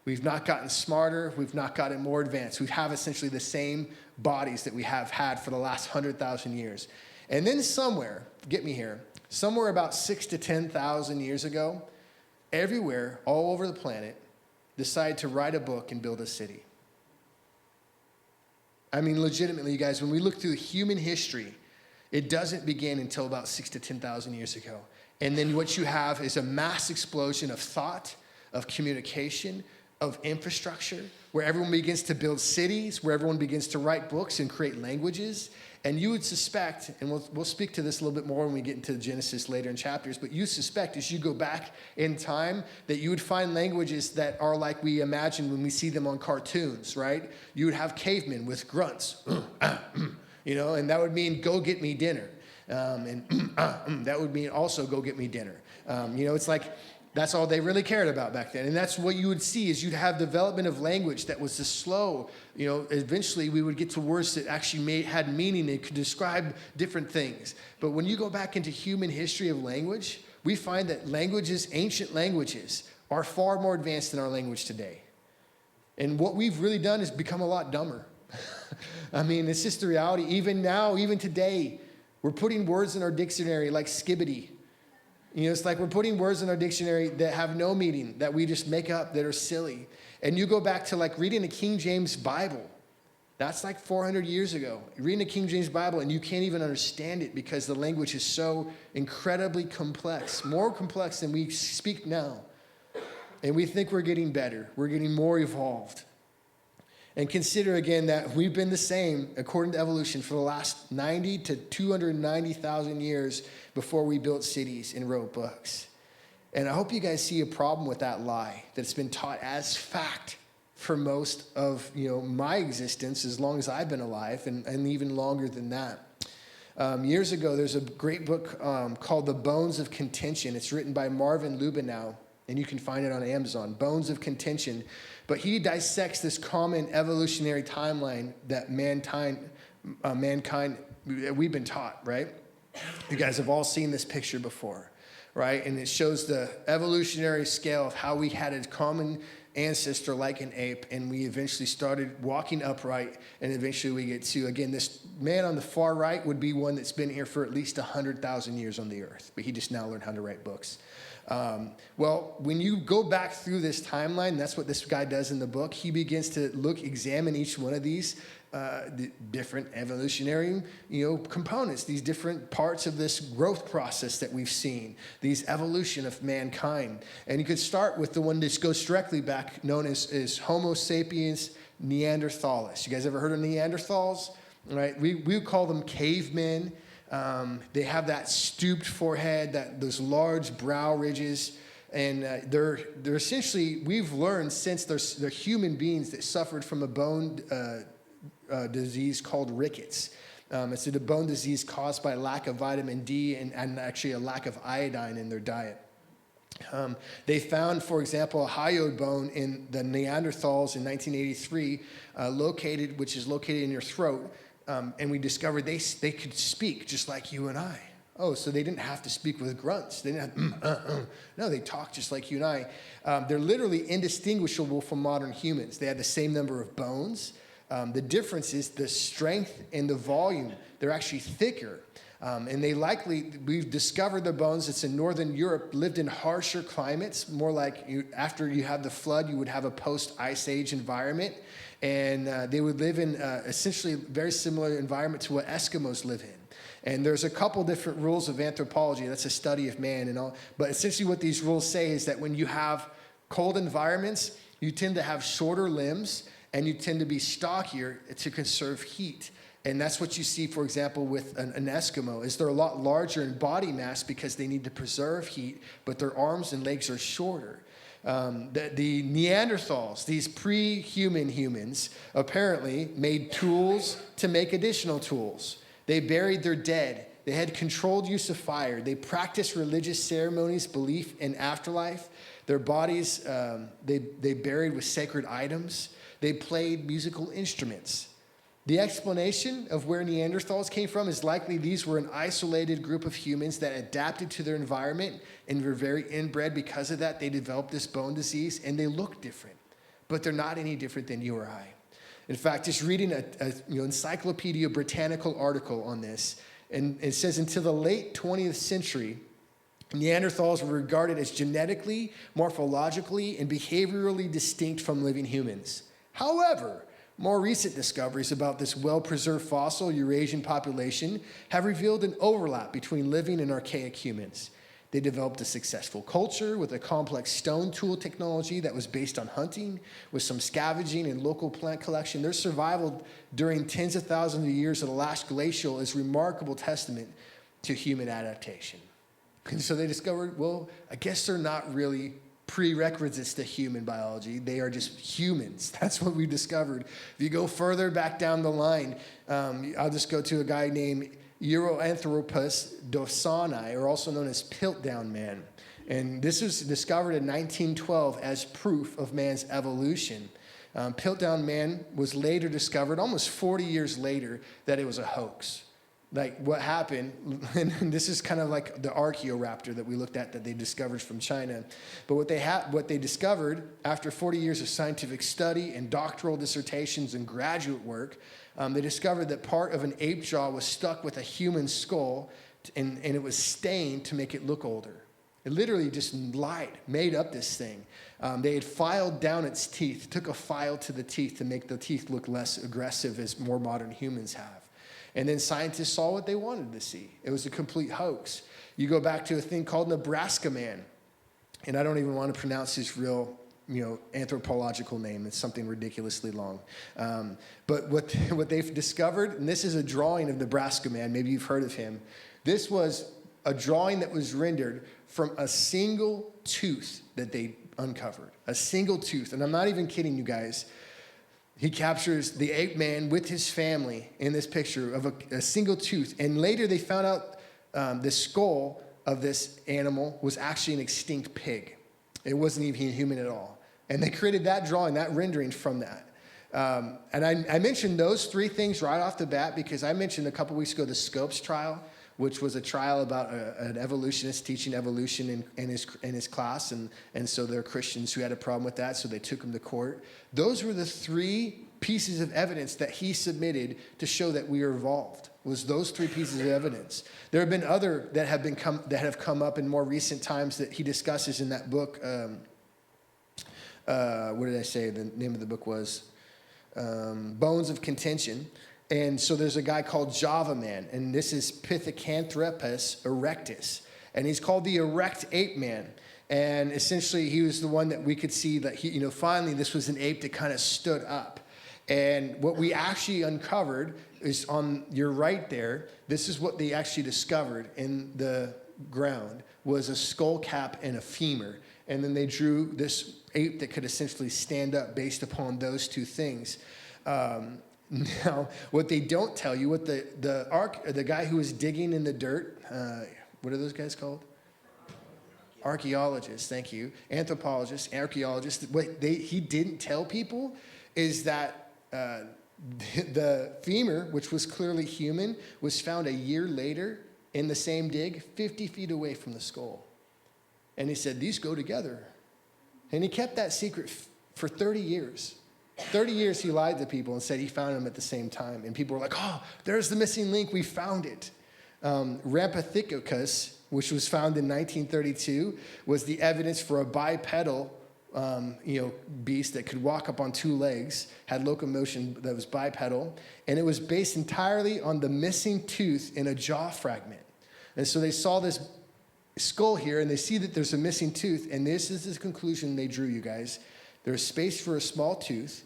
We've not gotten smarter. We've not gotten more advanced. We have essentially the same bodies that we have had for the last 100,000 years. And then somewhere, get me here, somewhere about 6,000 to 10,000 years ago, everywhere, all over the planet, decided to write a book and build a city. I mean, legitimately, you guys, when we look through human history, it doesn't begin until about 6,000 to 10,000 years ago. And then what you have is a mass explosion of thought, of communication, of infrastructure, where everyone begins to build cities, where everyone begins to write books and create languages. And you would suspect, and we'll speak to this a little bit more when we get into Genesis later in chapters, but you suspect as you go back in time that you would find languages that are like we imagine when we see them on cartoons, right? You would have cavemen with grunts, and that would mean go get me dinner. That would mean also go get me dinner. It's like that's all they really cared about back then. And that's what you would see is you'd have development of language that was just slow. Eventually we would get to words that actually had meaning and could describe different things. But when you go back into human history of language, we find that ancient languages, are far more advanced than our language today. And what we've really done is become a lot dumber. I mean, it's just the reality. Even now, even today, we're putting words in our dictionary like skibbity. It's like we're putting words in our dictionary that have no meaning, that we just make up, that are silly. And you go back to like reading the King James Bible. That's like 400 years ago. You're reading the King James Bible and you can't even understand it because the language is so incredibly complex, more complex than we speak now. and we think we're getting better. We're getting more evolved. And consider again that we've been the same, according to evolution, for the last 90 to 290,000 years before we built cities and wrote books. And I hope you guys see a problem with that lie that's been taught as fact for most of my existence, as long as I've been alive, and even longer than that. Years ago, there's a great book called The Bones of Contention. It's written by Marvin Lubenow, and you can find it on Amazon, Bones of Contention. But he dissects this common evolutionary timeline that mankind, we've been taught, right? You guys have all seen this picture before, right? And it shows the evolutionary scale of how we had a common ancestor like an ape, and we eventually started walking upright, and eventually we get to, again, this man on the far right would be one that's been here for at least 100,000 years on the earth, but he just now learned how to write books. Well, when you go back through this timeline, that's what this guy does in the book. He begins to examine each one of these the different evolutionary, components, these different parts of this growth process that we've seen, these evolution of mankind. And you could start with the one that goes directly back, known as Homo sapiens neanderthalis. You guys ever heard of Neanderthals? Right? We call them cavemen. They have that stooped forehead, those large brow ridges, and they're essentially, we've learned since they're human beings that suffered from a bone disease called rickets. It's a bone disease caused by lack of vitamin D and actually a lack of iodine in their diet. They found, for example, a hyoid bone in the Neanderthals in 1983, which is located in your throat. And we discovered they could speak just like you and I. Oh, so they didn't have to speak with grunts. They didn't have, No, they talk just like you and I. They're literally indistinguishable from modern humans. They had the same number of bones. The difference is the strength and the volume. They're actually thicker. And we've discovered the bones that's in Northern Europe, lived in harsher climates, more like after you have the flood, you would have a post-Ice Age environment. And they would live in essentially a very similar environment to what Eskimos live in. And there's a couple different rules of anthropology. That's a study of man and all. But essentially what these rules say is that when you have cold environments, you tend to have shorter limbs and you tend to be stockier to conserve heat. And that's what you see, for example, with an Eskimo, is they're a lot larger in body mass because they need to preserve heat, but their arms and legs are shorter. The Neanderthals, these pre-human humans, apparently made tools to make additional tools. They buried their dead. They had controlled use of fire. They practiced religious ceremonies, belief in afterlife. Their bodies, they buried with sacred items. They played musical instruments. The explanation of where Neanderthals came from is likely these were an isolated group of humans that adapted to their environment and were very inbred. Because of that, they developed this bone disease, and they look different, but they're not any different than you or I. In fact, just reading an Encyclopedia Britannica article on this, and it says until the late 20th century, Neanderthals were regarded as genetically, morphologically, and behaviorally distinct from living humans. However, more recent discoveries about this well-preserved fossil Eurasian population have revealed an overlap between living and archaic humans. They developed a successful culture with a complex stone tool technology that was based on hunting, with some scavenging and local plant collection. Their survival during tens of thousands of years of the last glacial is remarkable testament to human adaptation. And so they discovered, well, I guess they're not really prerequisites to human biology. They are just humans. That's what we discovered. If you go further back down the line, I'll just go to a guy named Euroanthropus dawsoni, or also known as Piltdown man. And this was discovered in 1912 as proof of man's evolution. Piltdown man was later discovered, almost 40 years later, that it was a hoax. Like what happened, and this is kind of like the Archaeoraptor that we looked at that they discovered from China. But what they discovered after 40 years of scientific study and doctoral dissertations and graduate work, they discovered that part of an ape jaw was stuck with a human skull, and it was stained to make it look older. It literally just made up this thing. They had filed down its teeth, took a file to the teeth to make the teeth look less aggressive as more modern humans have. And then scientists saw what they wanted to see. It was a complete hoax. You go back to a thing called Nebraska man. And I don't even want to pronounce his real, anthropological name. It's something ridiculously long. But what they've discovered, and this is a drawing of Nebraska man, maybe you've heard of him. This was a drawing that was rendered from a single tooth that they uncovered. A single tooth. And I'm not even kidding you guys. He captures the ape man with his family in this picture of a single tooth. And later they found out the skull of this animal was actually an extinct pig. It wasn't even human at all. And they created that drawing, that rendering from that. And I mentioned those three things right off the bat because I mentioned a couple weeks ago the Scopes trial, which was a trial about an evolutionist teaching evolution in his class. And so there are Christians who had a problem with that, so they took him to court. Those were the three pieces of evidence that he submitted to show that we are evolved. Was those three pieces of evidence. There have been other that have come up in more recent times that he discusses in that book. What did I say? The name of the book was Bones of Contention. And so there's a guy called Java Man, and this is Pithecanthropus erectus. And he's called the erect ape man. And essentially he was the one that we could see that finally this was an ape that kind of stood up. And what we actually uncovered is on your right there, this is what they actually discovered in the ground, was a skull cap and a femur. And then they drew this ape that could essentially stand up based upon those two things. Now, what they don't tell you, what the guy who was digging in the dirt, what are those guys called? Archaeologists, thank you. Anthropologists, archaeologists. What he didn't tell people is that the femur, which was clearly human, was found a year later in the same dig, 50 feet away from the skull. And he said, these go together. And he kept that secret for 30 years. 30 years he lied to people and said he found them at the same time. And people were like, oh, there's the missing link. We found it. Rampithecus, which was found in 1932, was the evidence for a bipedal beast that could walk up on two legs, had locomotion that was bipedal, and it was based entirely on the missing tooth in a jaw fragment. And so they saw this skull here, and they see that there's a missing tooth, and this is the conclusion they drew, you guys. There's space for a small tooth,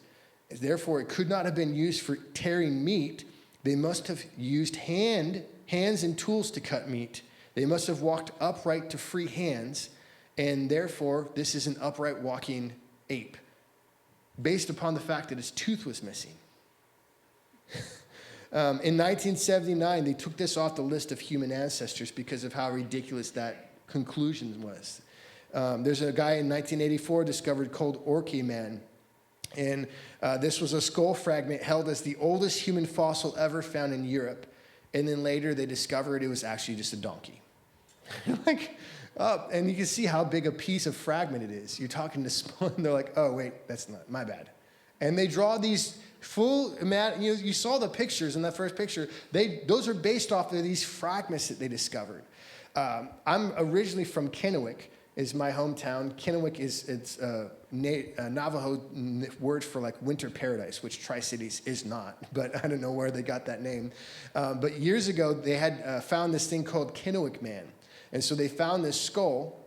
therefore it could not have been used for tearing meat. They must have used hands and tools to cut meat. They must have walked upright to free hands, and therefore, this is an upright walking ape, based upon the fact that his tooth was missing. In 1979, they took this off the list of human ancestors because of how ridiculous that conclusion was. There's a guy in 1984 discovered called Orky Man, and this was a skull fragment held as the oldest human fossil ever found in Europe. And then later, they discovered it was actually just a donkey. And you can see how big a piece of fragment it is. You're talking to someone, they're like, oh, wait, that's not, my bad. And they draw these full, you saw the pictures in that first picture. Those are based off of these fragments that they discovered. I'm originally from Kennewick, is my hometown. Kennewick it's a Navajo word for like winter paradise, which Tri-Cities is not, but I don't know where they got that name. But years ago, they had found this thing called Kennewick Man. And so they found this skull,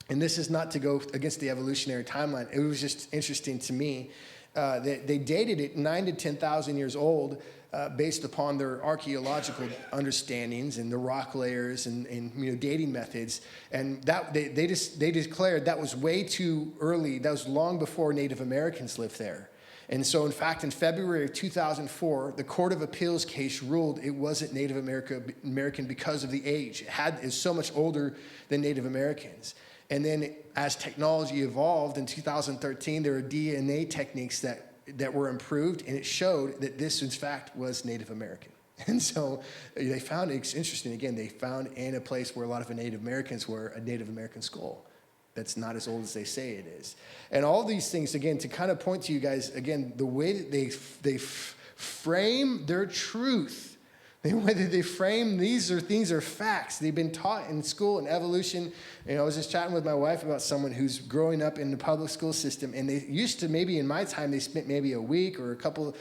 and this is not to go against the evolutionary timeline. It was just interesting to me. They dated it 9,000 to 10,000 years old based upon their archaeological understandings and the rock layers and dating methods. And that they declared that was way too early. That was long before Native Americans lived there. And so, in fact, in February of 2004, the Court of Appeals case ruled it wasn't Native American because of the age. It is so much older than Native Americans. And then as technology evolved in 2013, there were DNA techniques that were improved, and it showed that this, in fact, was Native American. And so they found, it's interesting, again, they found in a place where a lot of Native Americans were a Native American skull. That's not as old as they say it is. And all these things, again, to kind of point to you guys, again, the way that they frame their truth, the way that they frame these are facts. They've been taught in school in evolution. I was just chatting with my wife about someone who's growing up in the public school system, and they used to, maybe in my time, they spent maybe a week or a couple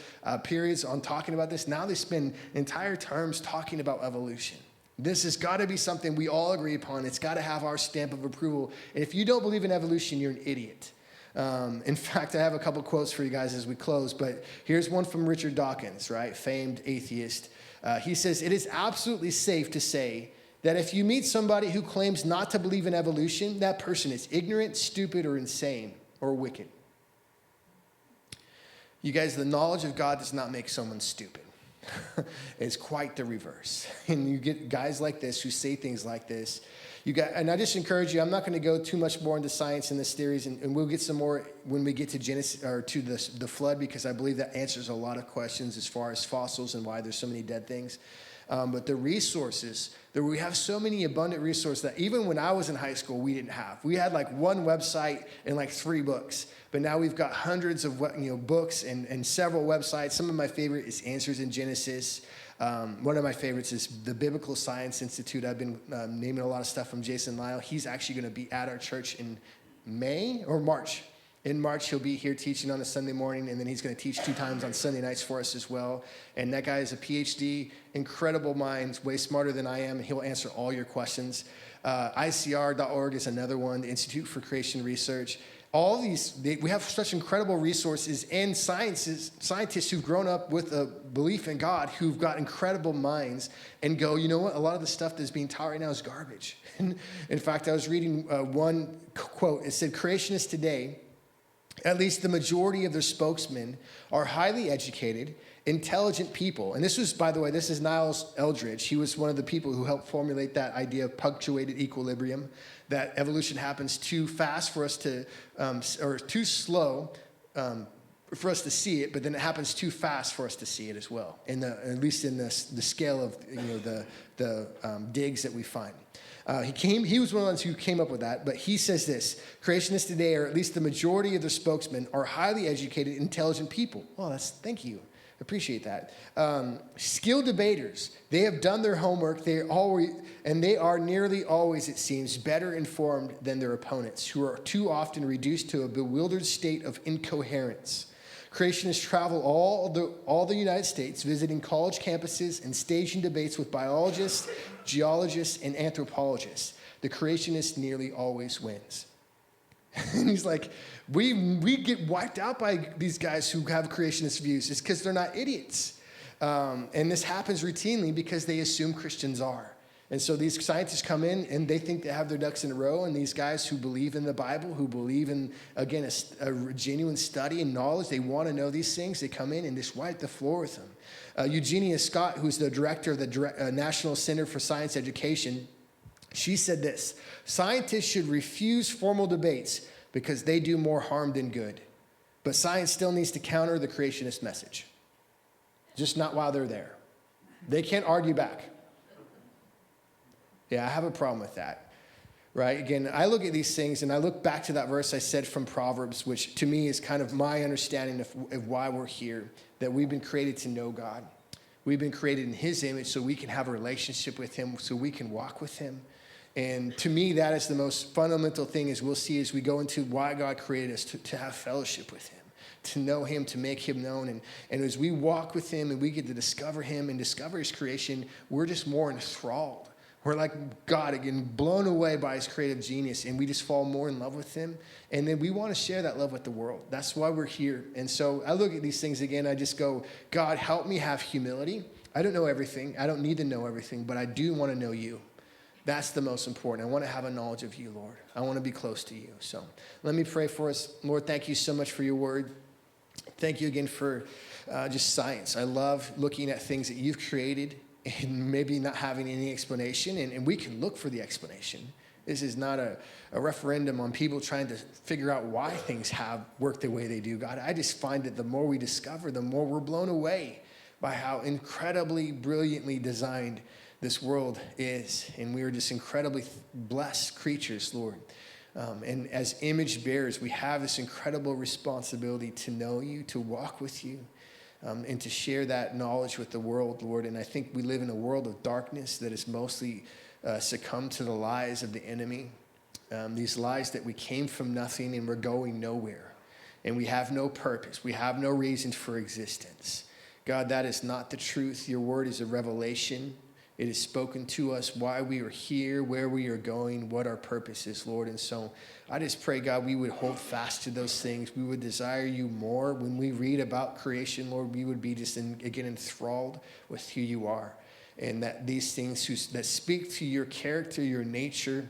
periods on talking about this. Now they spend entire terms talking about evolution. This has got to be something we all agree upon. It's got to have our stamp of approval. And if you don't believe in evolution, you're an idiot. In fact, I have a couple quotes for you guys as we close, but here's one from Richard Dawkins, right? Famed atheist. He says, "It is absolutely safe to say that if you meet somebody who claims not to believe in evolution, that person is ignorant, stupid, or insane, or wicked." You guys, the knowledge of God does not make someone stupid. It's quite the reverse. And you get guys like this who say things like this. And I just encourage you, I'm not going to go too much more into science in this series, and we'll get some more when we get to Genesis or to the flood, because I believe that answers a lot of questions as far as fossils and why there's so many dead things. But the resources, we have so many abundant resources that even when I was in high school, we didn't have. We had like one website and like 3 books. But now we've got hundreds of books and several websites. Some of my favorite is Answers in Genesis. One of my favorites is the Biblical Science Institute. I've been naming a lot of stuff from Jason Lyle. He's actually going to be at our church in May or March. In March, he'll be here teaching on a Sunday morning, and then he's going to teach 2 times on Sunday nights for us as well. And that guy is a PhD, incredible mind, way smarter than I am, and he'll answer all your questions. ICR.org is another one, the Institute for Creation Research. All these, we have such incredible resources and scientists who've grown up with a belief in God, who've got incredible minds, and go, you know what, a lot of the stuff that's being taught right now is garbage. And in fact, I was reading one quote. It said, "Creationists today, at least the majority of their spokesmen, are highly educated, intelligent people." And this was, by the way, this is Niles Eldredge. He was one of the people who helped formulate that idea of punctuated equilibrium, that evolution happens too fast for us to, or too slow for us to see it, but then it happens too fast for us to see it as well, at least in the scale of the digs that we find. He was one of the ones who came up with that, but he says this: "Creationists today, or at least the majority of their spokesmen, are highly educated, intelligent people." Well, thank you. Appreciate that. "Skilled debaters. They have done their homework. They are nearly always, it seems, better informed than their opponents, who are too often reduced to a bewildered state of incoherence. Creationists travel all the United States, visiting college campuses and staging debates with biologists, geologists, and anthropologists. The creationist nearly always wins." And he's like, we get wiped out by these guys who have creationist views. It's because they're not idiots. And this happens routinely because they assume Christians are. And so these scientists come in and they think they have their ducks in a row. And these guys who believe in the Bible, who believe in, again, a genuine study and knowledge, they want to know these things. They come in and just wipe the floor with them. Eugenia Scott, who's the director of the National Center for Science Education, she said this: "Scientists should refuse formal debates because they do more harm than good. But science still needs to counter the creationist message. Just not while they're there. They can't argue back." Yeah, I have a problem with that, right? Again, I look at these things and I look back to that verse I said from Proverbs, which to me is kind of my understanding of why we're here, that we've been created to know God. We've been created in his image so we can have a relationship with him, so we can walk with him. And to me, that is the most fundamental thing, as we'll see as we go into why God created us, to have fellowship with him, to know him, to make him known. And as we walk with him and we get to discover him and discover his creation, we're just more enthralled. We're like God, again, blown away by his creative genius, and we just fall more in love with him. And then we want to share that love with the world. That's why we're here. And so I look at these things again, I just go, God, help me have humility. I don't know everything. I don't need to know everything, but I do want to know you. That's the most important. I want to have a knowledge of you, Lord. I want to be close to you. So let me pray for us. Lord, thank you so much for your word. Thank you again for just science. I love looking at things that you've created and maybe not having any explanation, and we can look for the explanation. This is not a referendum on people trying to figure out why things have worked the way they do. God, I just find that the more we discover, the more we're blown away by how incredibly, brilliantly designed this world is. And we are just incredibly blessed creatures, Lord. And as image bearers, we have this incredible responsibility to know you, to walk with you, and to share that knowledge with the world, Lord. And I think we live in a world of darkness that has mostly succumbed to the lies of the enemy. These lies that we came from nothing and we're going nowhere. And we have no purpose. We have no reason for existence. God, that is not the truth. Your word is a revelation. It has spoken to us why we are here, where we are going, what our purpose is, Lord. And so I just pray, God, we would hold fast to those things. We would desire you more. When we read about creation, Lord, we would be just, again, enthralled with who you are. And that these things that speak to your character, your nature,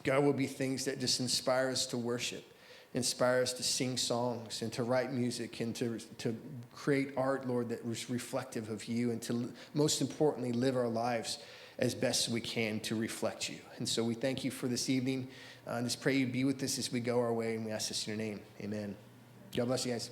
God, will be things that just inspire us to worship, inspire us to sing songs and to write music and to create art, Lord, that was reflective of you, and to, most importantly, live our lives as best we can to reflect you. And so we thank you for this evening. And just pray you be with us as we go our way, and we ask this in your name. Amen. God bless you guys.